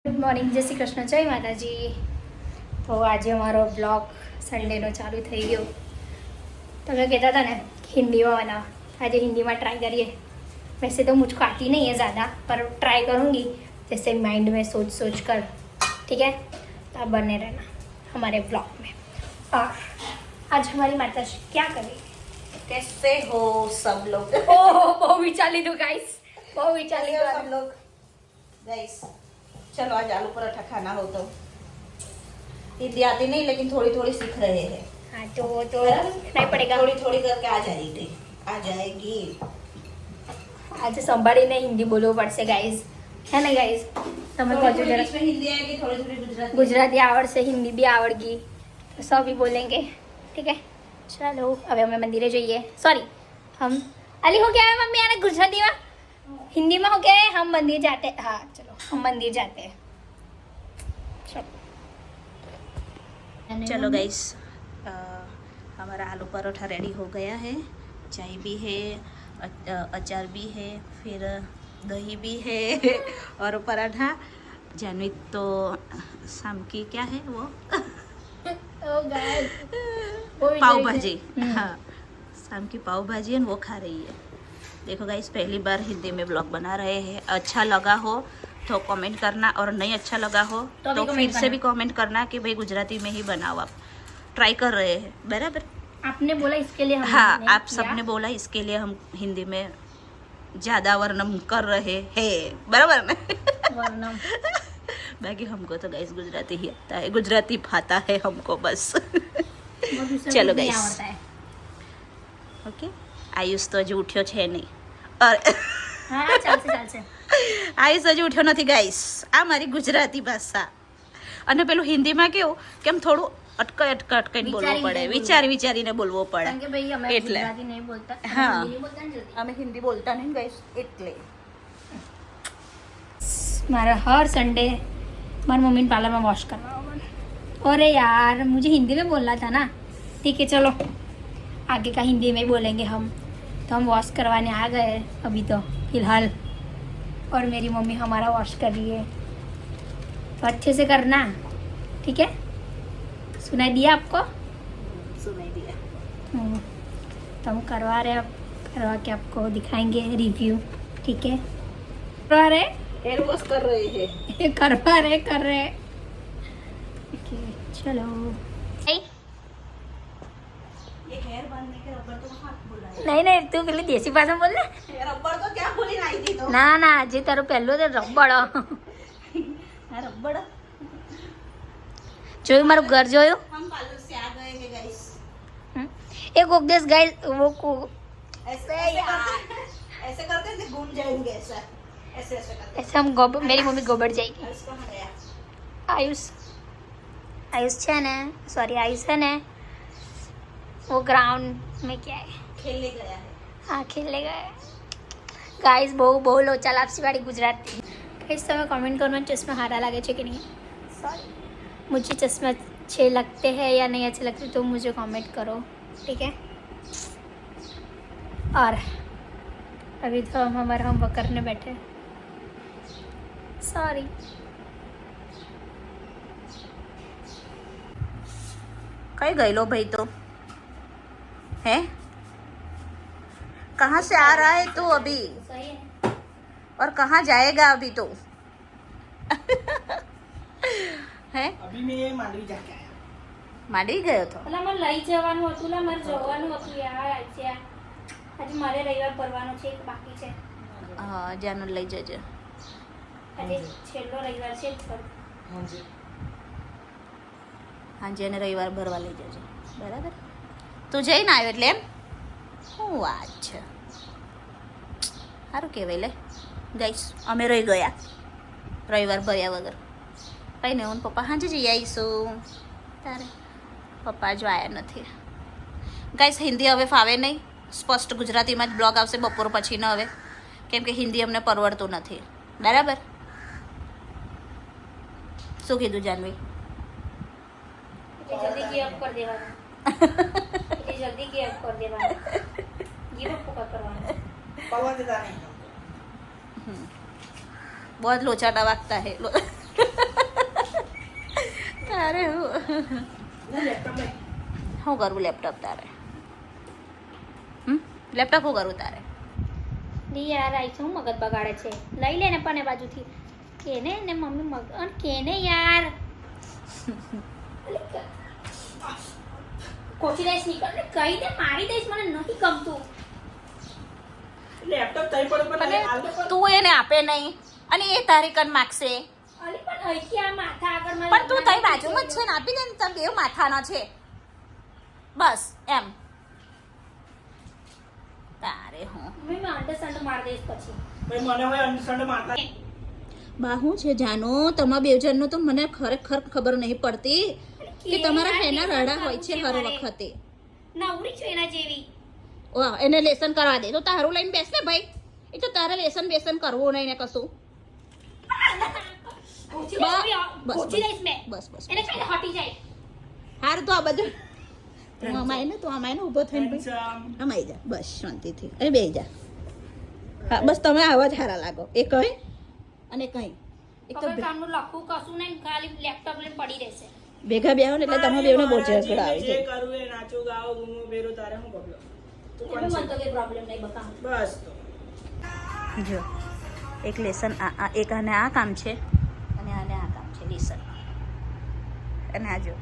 Good morning, જય શ્રી કૃષ્ણ, જય માતાજી। તો આજે અમારો બ્લોગ સન્ડેનો ચાલુ થઈ ગયો। તમે કહેતા था ना हिंदीમાં बनाओ, આજે हिंदीમાં ट्राई करिए। वैसे तो मुझको आती नहीं है ज़्यादा, पर ट्राई करूँगी जैसे माइंड में सोच सोच कर। ठीक है, तो आप बने रहना हमारे ब्लॉग में। और आज हमारी माता क्या करेगी? कैसे हो सब लोग? ओह, बहुत विचाली दो गाइस, बहुत विचाली कैसे हो दो सब लोग गाइस। चलो आज आलू पराठा खाना हो तो हिंदी आती नहीं लेकिन थोड़ी थोड़ी सीख रहे हैं। हाँ, तो वो तो नहीं पड़ेगा, थोड़ी थोड़ी करके आ जाएगी। આજે સંભાળીને હિન્દી બોલવું પડશે ગાઈઝ, હે ને ગાઈઝ? તમે थोड़ी કહો थोड़ी જરા इसमें हिंदी आएगी, थोड़ी थोड़ी गुजराती। ગુજરાતી આવડશે, હિન્દી બી આવડगी, तो सभी बोलेंगे। ठीक है, चलो હવે અમે મંદિરે જઈએ। सॉरी, हम अली हो गया है मम्मी, आने गुजराती में हिंदी में हो गया है, हम मंदिर जाते हैं। हाँ चलो, हम मंदिर जाते हैं। चलो गाइस, हमारा आलू परोठा रेडी हो गया है। चाय भी है, अचार भी है, फिर दही भी है और पराठा। जानवी तो शाम की क्या है वो ओ गाइस, पाव भाजी। हाँ, शाम की पाव भाजी है, वो खा रही है। देखो गाइस, पहली बार हिंदी में ब्लॉग बना रहे हैं। अच्छा लगा हो तो कमेंट करना, और नहीं अच्छा लगा हो तो फिर से भी कमेंट करना कि भाई गुजराती में ही बनाओ। आप ट्राई कर रहे हैं, बराबर? आपने बोला इसके लिए हम हाँ, नहीं आप किया। सबने बोला इसके लिए हम हिंदी में ज़्यादा वर्णन कर रहे हैं, बराबर ना? वर्णम। बाकी हमको तो गाइस गुजराती ही आता है, गुजराती भाता है हमको बस। वो दूसरा चलो कुछ नहीं गाइस, आवड़ता है। ओके। आयुष तो હજુ ઉઠ્યો છે નહીં, और हाँ, ચાલશે ચાલશે। આયુષ હજુ ઉઠ્યો નથી ગાઈસ। આ મારી ગુજરાતી ભાષા, અને પેલું હિન્દીમાં કેવું કે આમ થોડું અટકાઈને બોલવું પડે, વિચારીને બોલવું પડે। કારણ કે ભાઈ અમે એટલે ગુજરાતી નહીં બોલતા, અમે હા, હિન્દી બોલતા ને જલ્દી। અમે હિન્દી બોલતા નહીં ગાઈસ, એટલે मारा हर संडे हमारी मम्मी ने पार्लर में वॉश करवाओ। अरे यार, मुझे हिंदी में बोलना था ना। ठीक है, चलो आगे का हिंदी में ही बोलेंगे हम। तो हम वॉश करवाने आ गए अभी तो फिलहाल, और मेरी मम्मी हमारा वॉश कर रही है। तो अच्छे से करना, ठीक है? सुनाई दिया आपको? सुनाई दिया। तो हम करवा रहे हैं, अब करवा के आपको दिखाएंगे रिव्यू। ठीक है, करवा रहे हेयर वॉश कर रहे हैं। करवा रहे कर रहे। ओके, चलो। ये हेयर बांधने के रबर तो हाथ बोला नहीं नहीं, तू पहले देसी भाषा बोल ना। है। रबर तो क्या बोली नहीं थी तो। ना ना, जे तारो पहलो तो रबड़ रबर જોયું મારું ઘર જોયું? हम पार्लर से आ गए हैं गाइस। एक उपदेश गाइस, वो को ऐसे ऐसे करते थे, घूम जाएंगे ऐसा, ऐसे ऐसे करते। ऐसे हम गोबर, मेरी मम्मी गोबर जाएगी। आयुष कहाँ गया? आयुष, आयुष છે ને, सॉरी आयुष है ने, वो ग्राउंड में क्या है, खेलने गया है। हाँ खेलने गए। गाइस બહુ બહુ લોચા લાપસીવાળી ગુજરાતી। गाइस તમે कमेंट करो चश्मा हारा लागे છે कि नहीं। सॉरी, मुझे चश्मा अच्छे लगते हैं या नहीं अच्छे लगते तो मुझे कमेंट करो, ठीक है? और अभी तो हम हमारा होमवर्क करने बैठे। सॉरी, कहीं गए लो भाई तो है? कहाँ से आ रहा है तू अभी, सही है। और कहाँ जाएगा अभी तो? है अभी मैं मांडवी जाके आया। માંડવી ગયો તો? એટલે મારે લઈ જવાનું હતું ને, મારે જવાનું હતું યાર। આજે આજે મારે રવિવાર ભરવાનો છે, એક બાકી છે। હા, જાનું લઈ જજે। આજે છેલ્લો રવિવાર છે જ। हाँ जी। હાંજે એને રવિવાર ભરવા લઈ જજે, બરાબર? તું જઈને આવ્યો એટલે એમ? શું વાત છે, સારું કહેવાય। લે ગાઈસ, અમે રહી ગયા રવિવાર ભર્યા વગર। કંઈ નહીં, હું પપ્પા હાંજે જઈ આવીશું। તારે પપ્પા જો આવ્યા નથી ગાઈસ। હિન્દી હવે ફાવે નહીં, સ્પષ્ટ ગુજરાતીમાં જ બ્લોગ આવશે બપોર પછીનો હવે, કેમ કે હિન્દી અમને પરવડતું નથી, બરાબર? શું કીધું જાનવી? એટલે જલ્દી ગિવ અપ કરી દેવાનું, એટલે જલ્દી ગિવ અપ કરી દેવાનું, ગિવ અપ કરવાનું। परवा देता नहीं। बहुत लोचाटा वागता है તારે હું લેપટોપ લઈ. શું કરવું લેપટોપ તારે લેપટોપ શું કરવું તારે લી યાર આઈ શું મગજ બગાડે છે લઈ લે ને પણ એ બાજુથી કેને ને મમ્મી મગ અને કેને યાર કોચી દઈશ નીકળ ને કહી દે મારી દઈશ મને નથી ગમતું લેપટોપ તઈ પડે પણ અને હાલ તો પણ તું એને આપે નહીં અને એ તારી કન માગશે અલી પણ અહીંથી આ માથા આગળ મને પણ તું તારી બાજુમાં જ છે ને આપી દે ને તમે બે માથાના છે બસ એમ તારે હું મમ્મી મેં અંડરસ્ટેન્ડ માર દઈશ પછી ભાઈ મને હોય અનસંડ મારતા બા હું છે જાનો તમારા બે જણનું તો મને ખરેખર ખબર નહીં પડતી કે તમારા હેના રડા હોય છે હર વખતે નવરી છું એના જેવી વાહ એને લેસન કરવા દે તો તારું લઈને બેસ ને ભાઈ એ તો તારે લેસન કરવું નહીં ને કશું કોચી બસ, દઈશ બસ, કોચી દઈશ મેં બસ બસ એને કઈ હટી જાય હારું તો આ બધું તું આમાં એને ઊભો થઈને ભાઈ handsome. આમાં આવી જા બસ શાંતિથી અહીં બેસી જા હા બસ તમે આવા જ સારા લાગો એ કહે અને કંઈ એક તો હવે કામનું લખવું કશું નહીં ખાલી લેપટોપ લઈને પડી રહેશે ભેગા બેહો ને એટલે તમે બેવને બહુ મારા ઝઘડા આવી જે જાય કરવું એ નાચું ગાવ ઘૂમું ફેરું તારે શું પ્રોબ્લેમ તું કોણ મને છે તો કઈ પ્રોબ્લેમ નહીં બકા બસ તો જો એક લેસન એક આને આ કામ છે અને આને આ કામ છે લેસન અને આ જો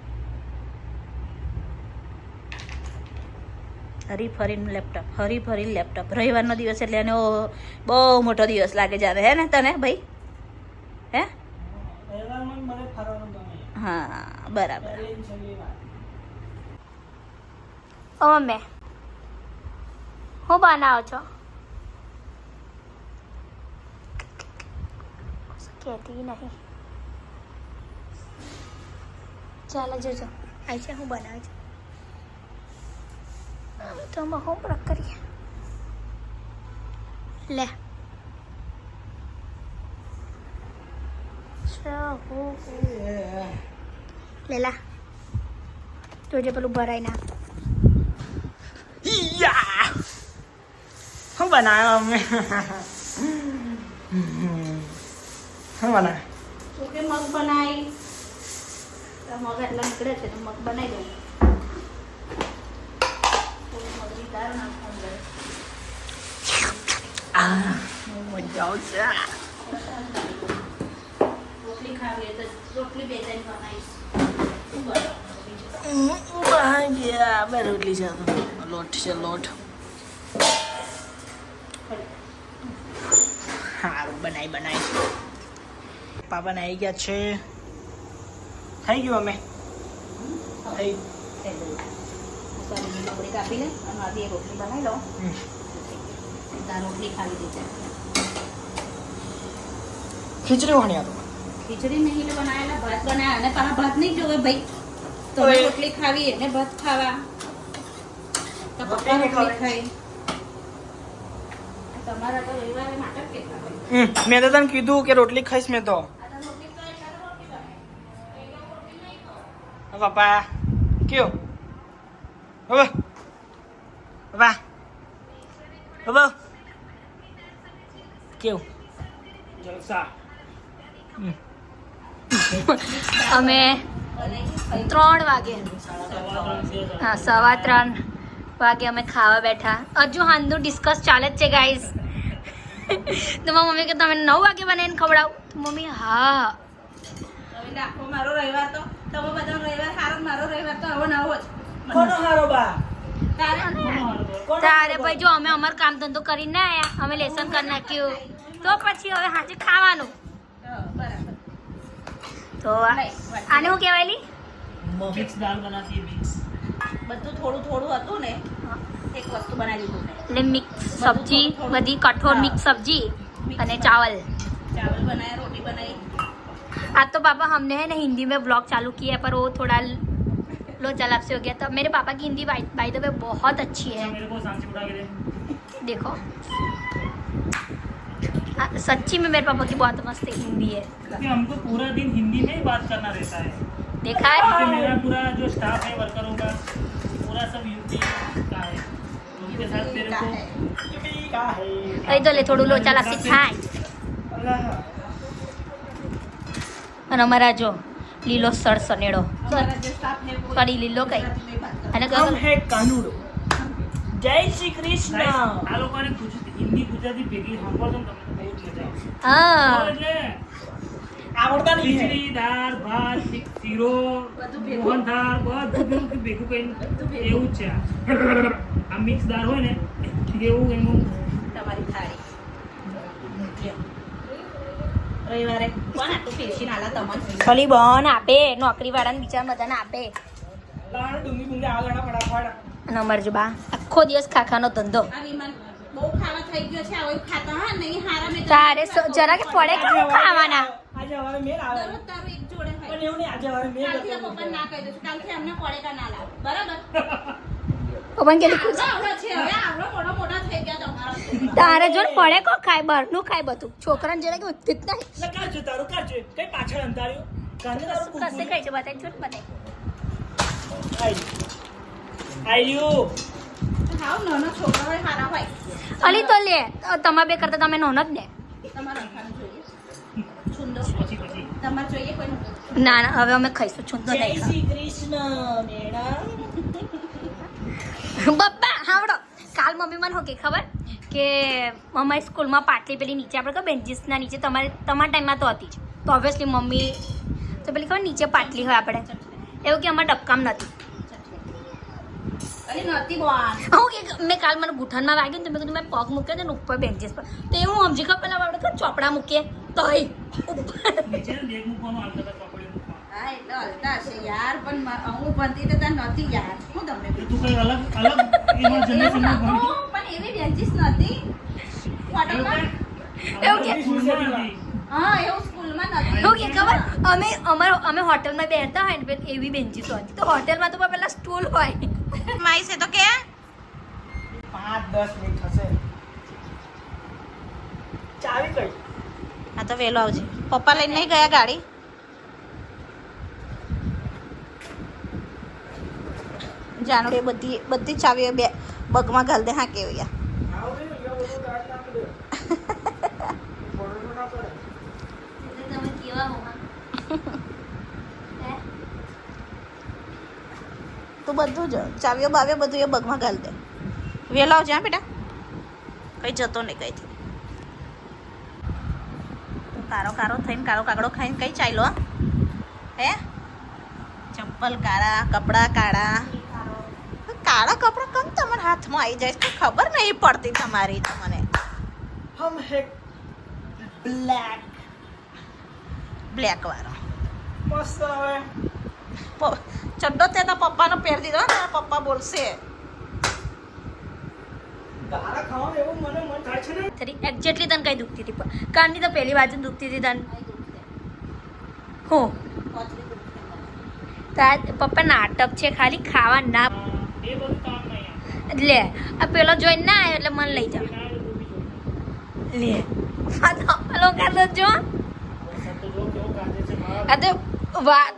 હરી ફરીને લેપટોપ રવિવારનો દિવસ એટલે એનો બહુ મોટો દિવસ લાગે જાણે હે ને તને ભાઈ હે તહેવારમાં મને ફરવાનું ગમે હા બરાબર પહેલી ને છેલ્લી વાર ઓ મમ્મી હું બનાવો છો કહેતી નહીં ચાલો જોજો આઈ છે હું બનાવું છું તો અમે હોમવર્ક કરીએ લે લેલા જોજે પેલું ભરાય ના યા શું બનાવ્યો અમે શું બનાવ્યો કે મગ બનાવી મગ એટલા નીકળે છે તો મગ બનાવી દઉં મગની દાળ નાખવાનું મજા આવશે રોટલી ખાવી હોય તો રોટલી બે ત્રણ બનાવીશ બે રોટલી છે લોટ છે લોટ સારું બનાવી પપ્પા બનાવી ગયા છે થઈ ગયું અમે થઈ મસાલીની મગડી કાપી લે અને આધી રોટલી બનાવી લો ત્યાં રોટલી ખાવી દીધે ખીચડી વણી હતો ખીચડી નહીં તો બનાવેલા ભાત બનાવ્યા અને પાછા ભાત નહીં જોવે ભાઈ તો ઓય. રોટલી ખાવી એને ભાત ખાવા તો પપ્પા રોટલી ખાઈ તમારા તો રવિવારે નાટક કેટલા હોય મેં તો તને કીધું કે રોટલી ખાઈશ મેં તો આ તો રોટલી તો એકાદ રોટલી બને રોટલી નહીં ખાઓ પપ્પા કયો હવે પપ્પા પપ્પા કેવું જલસા અમે 3 વાગે હા 3:15 વાગે અમે ખાવા બેઠા હજુ હાંજનું ડિસ્કસ ચાલે જ છે ગાઈઝ તો મારી મમ્મી કે તમે 9 વાગે બનાવીને ખવડાવું તો મમ્મી હા હવે નાખો મારો રવિવાર તો તમે બધા રવિવાર સારો મારો રવિવાર તો આવો ના જ કોનો હારો બા તારે ભાઈ જો અમે અમારું કામ ધંધો કરીને ના આયા અમે લેસન કરી નાખ્યું તો પછી હવે સાંજે ખાવાનું બરાબર તો આને શું કહેવાય લી મિક્સ દાળ બનાતી મિક્સ બધું થોડું થોડું હતું ને એક વસ્તુ બનાવી દીધું મેં એટલે મિક્સ સબ્જી બધી કઠોળ મિક્સ સબ્જી અને चावल चावल बनाया रोटी बनाई आज तो पापा हमने है ना हिंदी में ब्लॉग चालू किया है पर वो थोड़ा लो जलाब से हो गया था मेरे पापा की हिंदी बाय द वे बहुत अच्छी है मेरे को सांची उठा के दे देखो सच्ची में मेरे पापा की बहुत मस्त हिंदी है क्योंकि हमको पूरा दिन हिंदी में ही बात करना रहता है देखा क्योंकि है मेरा पूरा जो स्टाफ है वर्करों का पूरा सब यूपी का है उनके साथ मेरे को का है अरे तो ले थोड़ू लो जलाब से खाए अल्लाह અને અમારા જો લીલો સર સનેડો हमारा जो स्टाफ है वो कड़ी लीलो कई गुजराती में बात करता અને हम કયો है कानूडो जय श्री कृष्ण Guys, આ લોકોને હિન્દી ગુજરાતી ભેગી સાંભળો ને તમને તો બહુ જ મજા હા આવે એટલે आवड़ता नहीं है ખીચડી દાળ ભાત શીરો બધું ભેગું. મોહન થાળ બધું ભેગું કઈ એવું જ છે આ મિક્સ દાળ હોય ને એવું એનું તમારી થાળી રવિવારે કોણ આટલું પીરસીને આલા તમને ખાલી બન આપે નોકરી વાળાને બિચારા બધાને આપે लाड़ डूंगी डूंगी आ जाना फटाफट અને અમાર જો બા આખો દિવસ ખાખાનો ધંધો આ વિમાન બહુ ખાવા થઈ ગયો છે આવું ખાતા હા નહીં હારા મેં તારે જરા કે પડે કે ખાવાના आज हमारे मेल आवे દરરોજ તારું એક જોડે પણ હોય એવું નહીં આજે હમારે મેલ કાલથી આ પપ્પાને ના કહી દઉં છું. કાલથી અમને પડેકા ના લાવો બરાબર પપ્પાને કેટલી ખુશ આવડો છે હવે આવડો મોટા થઈ ગયા તમારા તારે જો પડે કો ખાય બહારનું ખાય બધું છોકરાને જરા કે ઉત્તિત નહીં લકાર જો તારું કર જો કઈ પાછળ અંધાર્યું કાને તારું કસે કુકુ ખાય છે બતાય જો બતાય આયુ હાવ નાનો છોકરો હોય હારા હોય અલી તો લે તમારે બે કરતા તમે નોન જ ને તમારે રખવાનું જોઈએ છુંદો પછી તમારે જોઈએ કોઈ ના ના હવે અમે ખાઈશું છું તો જય નહીં શ્રી કૃષ્ણ મેડમ બપ્પા હાવડો કાલ મમ્મી મને હોકે ખબર કે અમારી સ્કૂલમાં પાટલી પેલી નીચે આપણે કહો બેન્ચીસના નીચે તમારા ટાઈમમાં તો હતી જ તો ઓબ્વિયસલી મમ્મી તો પેલી ખબર નીચે પાટલી હોય આપણે એવું કે અમારા ડબકામ નથી અરે નથી બોલ હું કે મેં કાલ મને ગુઠાનમાં વાગ્યું ને તો મેં કીધું મેં પગ મૂક્યો ને ઉપર બેન્ચીસ પર તો એવું સમજી ખબર પેલા આપણે કહો ચોપડા મૂકીએ તો ઉપર નીચે ને બેગ મૂકવાનું આવતા હતા ચોપડી મૂકવાનું હા એટલે હલતા હશે યાર પણ હું બનતી તો ત્યાં નથી યાર હું તમને તો તું કઈ અલગ એમાં જનરેશનમાં ભણી પણ એવી બેન્ચીસ નથી હોટલમાં એવું કે સ્કૂલમાં નથી હા એવું સ્કૂલમાં નથી એવું કે ખબર અમે હોટલમાં બેસતા હોય ને પેલી એવી બેન્ચીસ હોય તો હોટલમાં તો પેલા સ્ટૂલ હોય માઈ છે તો કે 5-10 મિનિટ થશે ચાવી કઈ આ તો વેલો આવજે પપ્પા લઈને નહીં ગયા ગાડી જાણો એ બધી ચાવીઓ બે બગમાં ઘાલ દે હા કેવું યાર આવો ને યો બધું ગાડ નાખ દે બોલનો ના પડે તમે કેવા હો તું બધું જ ચાવીઓ બાવીઓ બધું એ બગમાં ઘાલ દે વેલો આવજે હા બેટા કઈ જતો નહીં કઈથી કારો થઈને કાળો કાગડો ખાઈને કઈ ચાલ્યો હે ચપ્પલ કાળા કપડાં કાળા કાળા કપડાં કેમ તમારા હાથમાં આવી જાય છે ખબર નહીં પડતી તમારી તમને हम है ब्लैक બ્લેક વાળો मस्त આવે ચડ્ડો તે તો પપ્પાનો પહેર દીધો ને પપ્પા બોલશે ગાળા ખાવાનું એવું મને મન થાય છે ને થરી એક્ઝેક્ટલી તને કઈ દુખતી હતી પણ કારની તો પહેલી બાજુ દુખતી હતી તને હું તાર પપ્પા નાટક છે ખાલી ખાવા ના એ બધું કામ નહીં આવે. લે આ પેલો જોઈને ના આવ્યો એટલે મને લઈ જાવ ના આવે તો તું બી જો. લે આ તો પેલો કરતો જો વરસાદ તો જો કેવો ગાજે છે બહાર. આ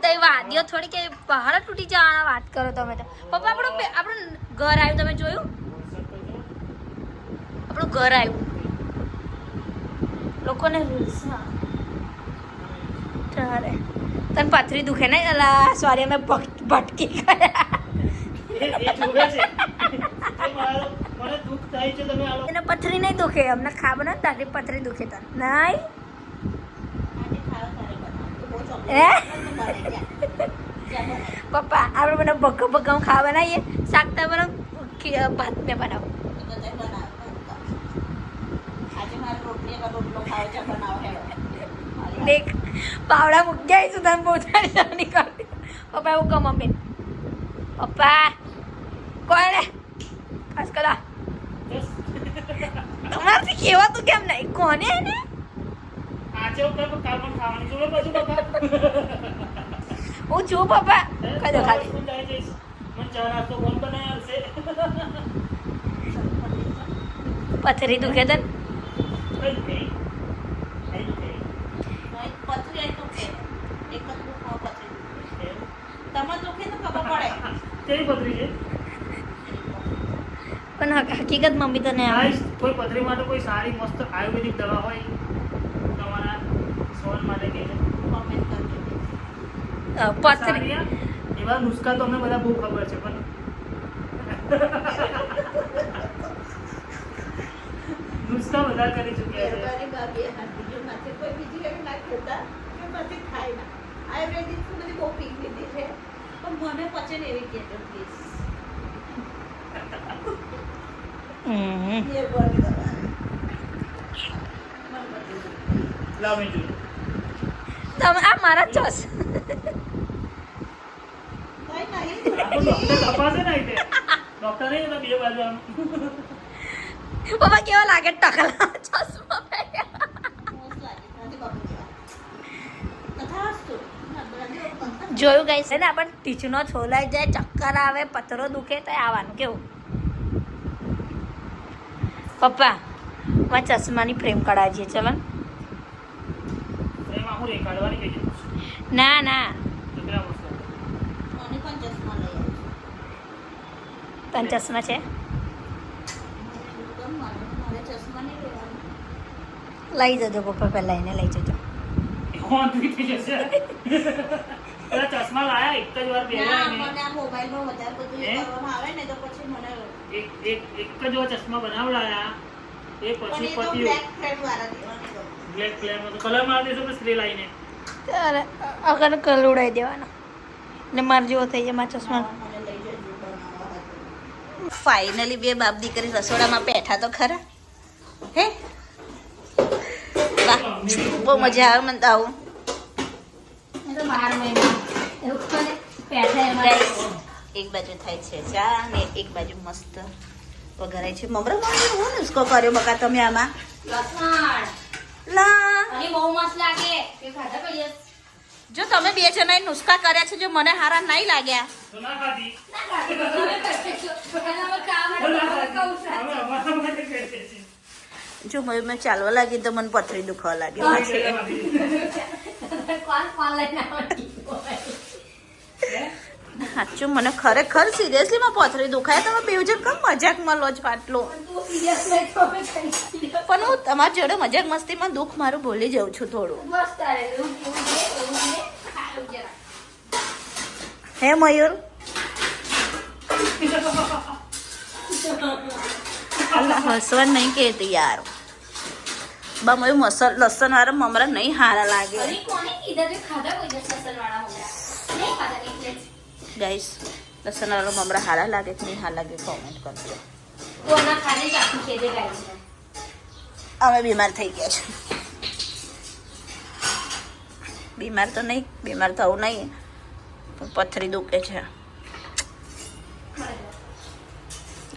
તો વાદીઓ થોડી કે પહાડ તૂટી જવાના વાત કરો તમે તો પપ્પા આપણું ઘર આવ્યું તમે જોયું વરસાદ તો જો. આપણું ઘર આવ્યું લોકોને રીલ્સમાં તારે તને પથરી દુખે ને અલા સોરી અમે ભટકી ગયા એ જોવે છે એ મને દુઃખ થાય છે તમે આ લોકો એને પથરી નહીં દુખે અમને ખાબ ને તારી પથરી દુખે તને નહીં હે પપ્પા આપણે મને ભક્કો ભક્કામાં ખાવા બનાવીએ શાક તો બનાવ ભાત મેં બનાવું આજે મારે રોટલી રોટલો ખાવ છે બનાવો હેડો દેખ પાવડા મૂકી આવીશું તને બહુ સારી નીકળી પપ્પા એવું કહો મમ્મી પપ્પા કોને ખાસ કરા તમારાથી કહેવાતું કેમ નહીં કોને એને આજે હું કાલ પણ ખાવાનું જોવે પછી બાપા હું છું પપ્પા કહી દો ખાલી સ્કૂલ જાય જઈશ મને ચા નાસ્તો કોણ બનાવી આવશે પથરી દુખે તને કઈ નહીં. કઈ નહીં. પથરી આવી તો કે એક જ ખાવ પથરી તમારે દુખે તો ખબર પડે કેવી પથરી છે પણ હકીકત મમ્મી તને ગાઈસ, કોઈ પથરી માટે કોઈ સારી મસ્ત આયુર્વેદિક દવા હોય તમારા સોન માટે કહેજો. કોમેન્ટ કરજો પથરી એવા નુસ્ખા તો અમને બધા બહુ ખબર છે પણ નુસ્ખા બધા કરી ચૂક્યા છે. મહેરબાની ભાભી હાથ બીજું માથે કોઈ બીજી એવી ના કહેતા કે માથે થાય ના. આયુર્વેદિક તો બધી બહુ પીક લીધી છે પણ મને પચે ને એવી કહેજો પ્લીઝ. મહેરબાની તમારી. લાવ મેં જોયું. તમે આ મારા ચસ કઈ નહીં. આ તો ડોક્ટર તપાસે ને તે ડોક્ટર નહીં તો બે બાજુ આમ પપ્પા કેવા લાગે ટકલા ચશ્મા પહેર્યા. મોસ્ટ લાગે નથી બાપુ જેવા. તથાસ્તુ. જોયું ગાઈસ છે ને આપણને ટીચનો છોલાઈ જાય, ચક્કર આવે, પથરો દુખે તો આવવાનું કેવું. પપ્પા મારા ચશ્માની ફ્રેમ કઢાવીએ ચલો. એમાં હું રે કાઢવાની કઈ છે ના ના કેટલા મસ્ત મને પણ ચશ્મા લઈ આવ્યો. તને ચશ્મા છે મારે ચશ્મા નહીં લેવાના. લઈ જજો પપ્પા પહેલા એને લઈ જજો. કોણ થઈ જશે પેલા ચશ્મા લાયા એક જ વાર ના, પહેર્યા મને આ મોબાઈલમાં વધારે બધું એ હે? કરવામાં આવે ને તો પછી મને એક જ વાર ચશ્મા બનાવડાયા એ પણ પછી એ તો પત્યું બ્લેક ફ્રેડ વાળા દેવાની તો. બ્લેક કલર માં તો કલર માર દેશો કે સ્પ્રે લાઈને ત્યારે આગળ કલર ઉડાવી દેવાનો ને મારે જેવો થઈ જાય મારા ચશ્મા. મને લઈ જજો બનાવવા હતું. ફાઇનલી બે બાપ દીકરી રસોડામાં બેઠા તો ખરા. હે વાહ બહુ મજા આવે મને તો આવું. Guys, એક બાજુ થાય છે ચા ને એક બાજુ મસ્ત વઘારાય છે મમરા. મને હું નુસ્ખો કર્યો બકા તમે આમાં લા. જો તમે બે જણાએ નુસ્ખા કર્યા છે જો મને હારા નહીં લાગ્યા તો ના ખાધી હવે અમારા માટે કહે છે જો મેં ચાલવા લાગી તો મને પથરી દુખવા લાગી. સાચું મને ખરેખર સિરિયસલી માં પથરી દુખાય. તમે બે જણ કેમ મજાકમાં લો છો આટલું? પણ હું તમારી જોડે મજાક મસ્તીમાં દુઃખ મારું ભૂલી જાઉં છું થોડું. હે મયુર અલ્લા હસવા નહીં કહેતી યાર. બા મયુર લસણ વાળા મમરા નહીં હારા લાગે. ગાઈસ લસણ વાળા મમરા હારા લાગે કે નહીં હારા લાગે કોમેન્ટ કરજો. અમે બીમાર થઈ ગયા છે. બીમાર તો નહીં, બીમાર થવું નહીં પણ પથરી દુખે છે.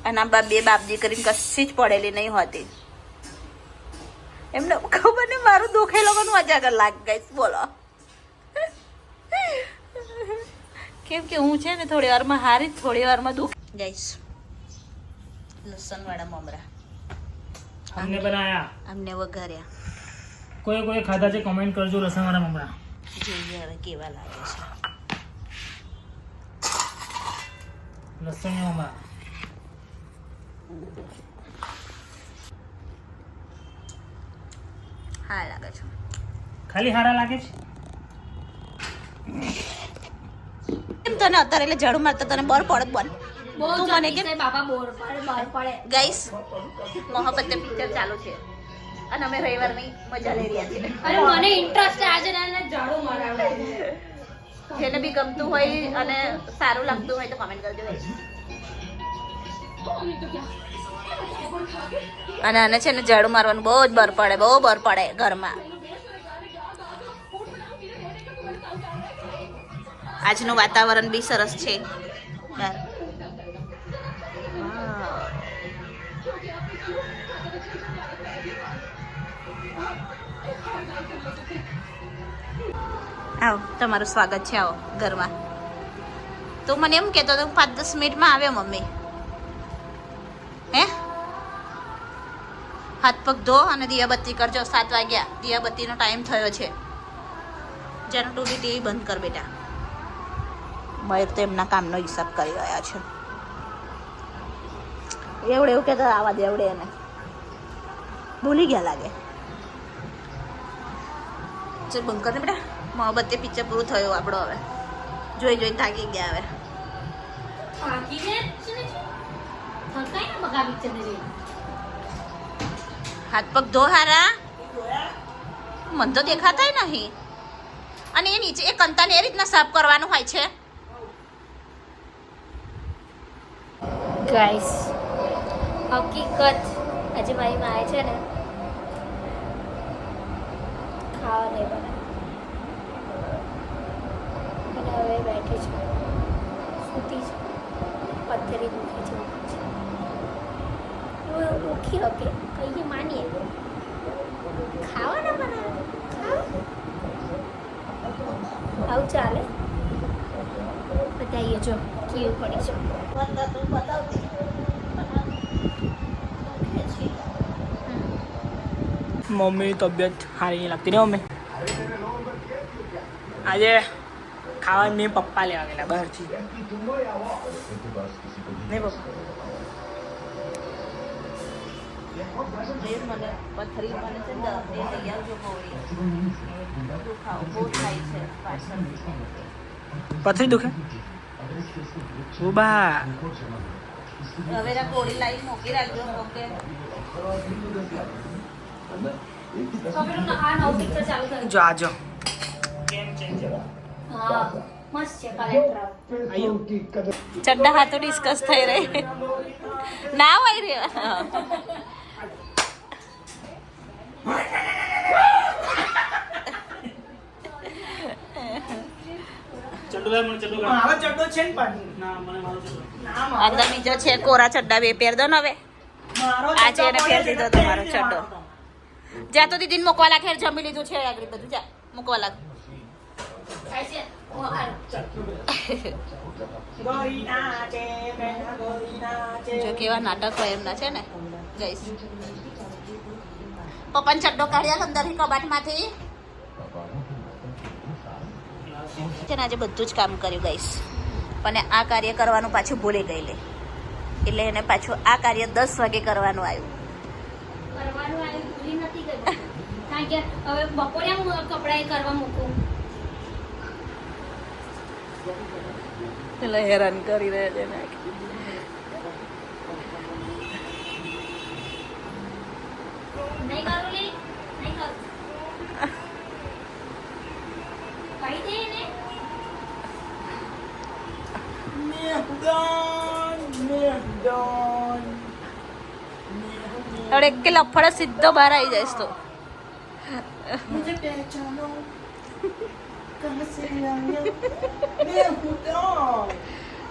અને આ બે બાપ દીકરીને કશી જ પડેલી નહીં હોતી. એમને ખબર નહીં મારું દુખે લોકોનું અજાગર લાગ ગઈ. બોલો કેમ કે હું છે ને થોડી વારમાં હારી થોડી વારમાં દુખ. ગઈશ લસણ વાળા મમરા हमने बनाया અમને વઘાર્યા. કોઈ ખાધા છે કમેન્ટ કરજો લસણ વાળા મમરા જોઈએ હવે કેવા લાગે છે. લસણ મમરા હા લાગે છે. ખાલી હારા લાગે છે કેમ તને અત્યારે એટલે ઝાડુ મારતા તને બર પડત બન તું મને કેમ ગાઈસ મોહબ્બત પિક્ચર ચાલુ છે અને અમે રવિવારની મજા લઈ રહ્યા છીએ. મને ઇન્ટરેસ્ટ આજે ઝાડુ મારાવે. જેને બી ગમતું હોય અને સારું લાગતું હોય તો કમેન્ટ કરજો guys. અને આને છે ને ઝાડુ મારવાનું બહુ જ બર પડે, બહુ બર પડે ઘરમાં. આજનું વાતાવરણ બી સરસ છે બહાર. આવો તમારું સ્વાગત છે. આવો ઘરમાં. તો મને એમ કહેતો હતો 5-10 મિનિટમાં આવ્યો મમ્મી. હે હાથ પગ ધો અને દિયાબત્તી કરજો. 7 વાગ્યા દિયાબત્તીનો ટાઈમ થયો છે. જેનું ટુડી ટીવી બંધ કર બેટા. મયુર તો એમના કામનો હિસાબ કરી રહ્યા છે. એવડે એવું કહેતા આવા દે એવડે એને ભૂલી ગયા લાગે. ચલ બંધ કર ને બેટા. મોહબ્બતે પિક્ચર પૂરું થયું આપણો હવે. જોઈ જોઈ થાકી ગયા હવે. હાથ પગ ધો હારા, મને તો દેખાતાય નહીં. અને એ નીચે એ કંતાને એ રીતના સાફ કરવાનું હોય છે. ગાઈસ હકીકત આજે મારી માએ છે ને ખાવા નહીં બનાવ્યું અને હવે બેઠી છે, સૂતી છે, પથ્થરી દુખી છે. ઉઠી શકે કહીએ માનીએ, ખાવા ના બનાવે આવું ચાલે. બતાવીએ જો કેવું પડી છે. મમ્મીની તબિયત સારી નહીં લાગતી ને મમ્મી. આજે ખાવા મેં પપ્પા લેવા ગયેલા બહારથી. નહીં પપ્પા પથરી મને છે ને લઈ આવજો કોળી. દુખાવો બહુ થાય છે પાછળ. પથરી દુખે ઉભા. હવે કોળી લાવી મૂકી રાખજો ઓકે. આ નવું પિક્ચર ચાલુ થયું. જો આજો હા મસ્ત છે કલેક્ટર. ચડ્ડા હાથો ડિસ્કસ થઈ રહી ના હોય રે. અંદર બીજો છે કોરા ચડ્ડા બે પહેર દો ને હવે. આજે એને પહેર દીધો તમારો ચડ્ડો. જા તો દીદીને મૂકવા લાગ. ખેર જમી લીધું છે આગળ બધું. જા મૂકવા લાગ. જો કેવા નાટક હોય એમના છે ને ગાઈસ. પપ્પાને ચડ્ડો કાઢ્યા અંદર કબાટમાંથી છે ને. આજે બધું જ કામ કર્યું ગાઈસ, પણ આ કાર્ય કરવાનું પાછું ભૂલી ગયેલી. એટલે એને પાછું આ કાર્ય 10 વાગે કરવાનું આવ્યું. ભૂલી નથી ગઈ કારણ કે હવે બપોરે હું કપડાં કરવા મૂકું. એટલે હેરાન કરી રહ્યા છે ને. નહીં કરું લે, નહીં કરું. કહી દે ને. હવે એક કે લફડો સીધો બહાર આવી જાય તો.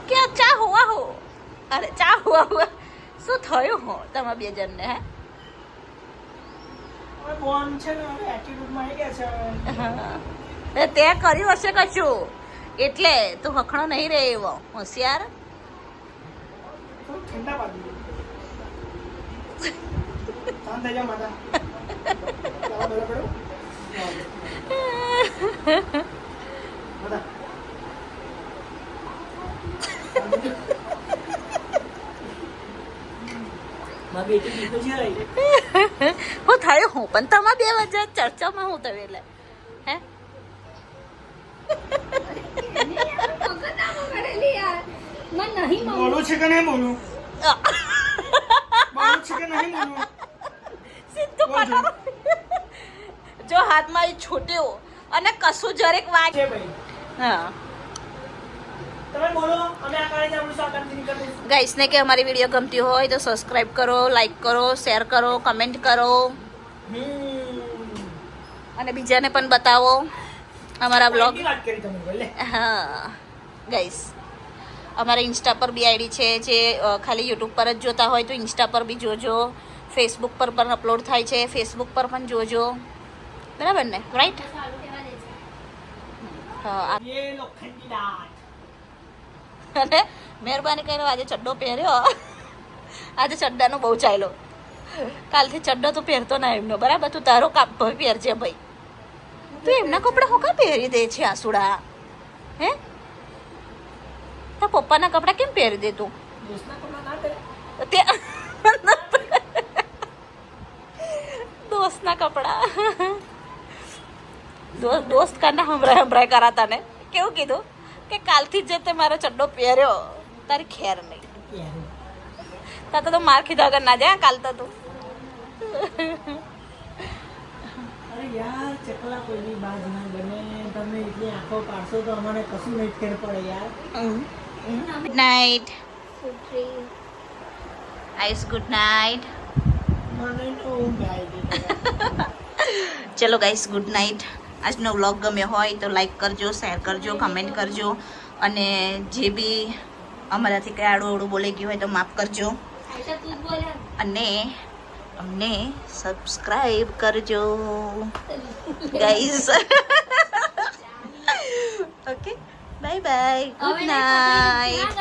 ક્યાં ચા હુઆ હો? અરે ચા હુઆ હુઆ શું થયું હો તમારા બે જણને? હે તે કર્યું હશે કશું એટલે તું હખણો નહીં રહે એવો હોશિયાર. હું થયું હું પણ તમારા બે વચ્ચે ચર્ચામાં હું થયું એટલે હે બોલું છે કે નહીં બોલું? બોલું છે કે નહીં બોલું? સીધું પટારો. જો હાથમાં છૂટ્યો અને કશું જરેક વાગ. હા તમે બોલો, અમે આ કાળે આપણું સ્વાગત કરીશું. ગાઈસને કે અમારી વિડીયો ગમતી હોય તો સબસ્ક્રાઇબ કરો, લાઈક કરો, શેર કરો, કમેન્ટ કરો અને બીજાને પણ બતાવો અમારા બ્લોગ. હા ગાઈસ અમારા ઇન્સ્ટા પર બી આઈડી છે. જે ખાલી યુટ્યુબ પર જ જોતા હોય તો ઇન્સ્ટા પર બી જોજો. ફેસબુક પર પણ અપલોડ થાય છે, ફેસબુક પર પણ જોજો. બરાબર ને? રાઈટ. હા અને મહેરબાની કરીને આજે ચડ્ડો પહેર્યો. આજે ચડ્ડાનો બહુ ચાલ્યો. કાલથી ચડ્ડો તો પહેરતો ના એમનો. બરાબર? તું તારો કાપ પહેરજે ભાઈ. તું એમના કપડાં હું કાં પહેરી દે છે આસુડા? હે તારા પપ્પાના કપડાં કેમ પહેરી દે તું? તે દોસ્તના કપડાં દોસ્ત કાના હમરાય કરાતા ને. કેવું કીધું? કે કાલથી જ તે મારો ચડ્ડો પહેર્યો તારી ખેર નહીં તાતો તો માર ખીધા વગર ના જાય કાલ તો તું અરે યાર ચકલા કોઈની બાજ ના બને તમે એટલી આંખો પાડશો તો અમને કશું નહીં ફેર પડે યાર ગુડ નાઇટ સુત્રી આઈસ ગુડ નાઇટ મને તો ઊંઘ આવી ગઈ ચલો ગાઈસ ગુડ નાઇટ આજનો વ્લોગ ગમ્યો હોય તો લાઈક કરજો શેર કરજો કમેન્ટ કરજો અને જે બી અમારાથી કંઈ આડું અવડું બોલાઈ ગયું હોય તો માફ કરજો આયશા તું જ બોલ અને અમને સબસ્ક્રાઈબ કરજો guys okay bye bye good night